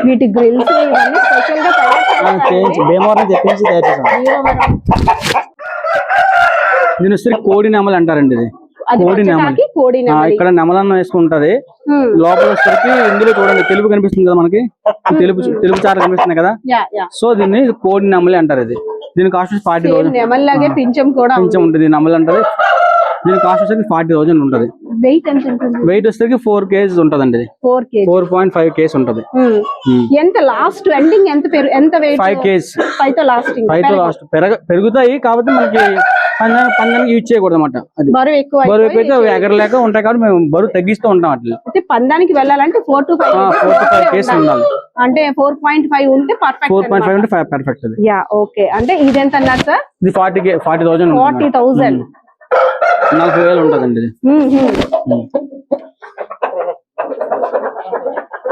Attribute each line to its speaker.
Speaker 1: వీటి గ్రిల్స్ ఇవన్నీ స్పెషల్ గా
Speaker 2: భీమవరం తెప్పించి తయారు చేసాం. దీని వచ్చి కోడి నెమలి అంటారండి. ఇది కోడి నెమలి. ఇక్కడ నెమలన్నం వేసుకుంటది. లోపల వచ్చరికి ఇందులో చూడండి తెలుపు కనిపిస్తుంది కదా మనకి, తెలుపు చార కనిపిస్తుంది కదా, సో దీన్ని కోడి నెమలి అంటారు. ఇది దీని కాస్ట్ 40,000. పింఛం ఉంటుంది నెమలి అంటది. దీని కాస్ట్ వచ్చేసి 40,000 ఉంటుంది. వెయిట్ వచ్చేసరికి 4 kg ఉంటదండి. ఇది 4.5 kg ఉంటది.
Speaker 1: ఎంత లాస్ట్ ఎండింగ్ ఎంత వెయిట్?
Speaker 2: 5 kg.
Speaker 1: 5 తో లాస్ట్
Speaker 2: పెరుగుతాయి కాబట్టి మనకి పందానికి యూజ్ చేయకూడదు అనమాట. అది బరువు ఎక్కువైతే ఎగరలేక ఉంటాయి కాబట్టి మేము బరువు తగ్గిస్తూ ఉంటాం. అట్లా
Speaker 1: పందానికి వెళ్ళాలంటే 4 to 5
Speaker 2: kg ఉండాలి.
Speaker 1: అంటే 4.5 ఉంటే పర్ఫెక్ట్.
Speaker 2: 4.5 ఉంటే పర్ఫెక్ట్. అది
Speaker 1: ఓకే. అంటే ఇది ఎంత అన్నారు సార్?
Speaker 2: ఇది 40,000.
Speaker 1: 40,000.
Speaker 2: 40,000 ఉంటదండి. ఇది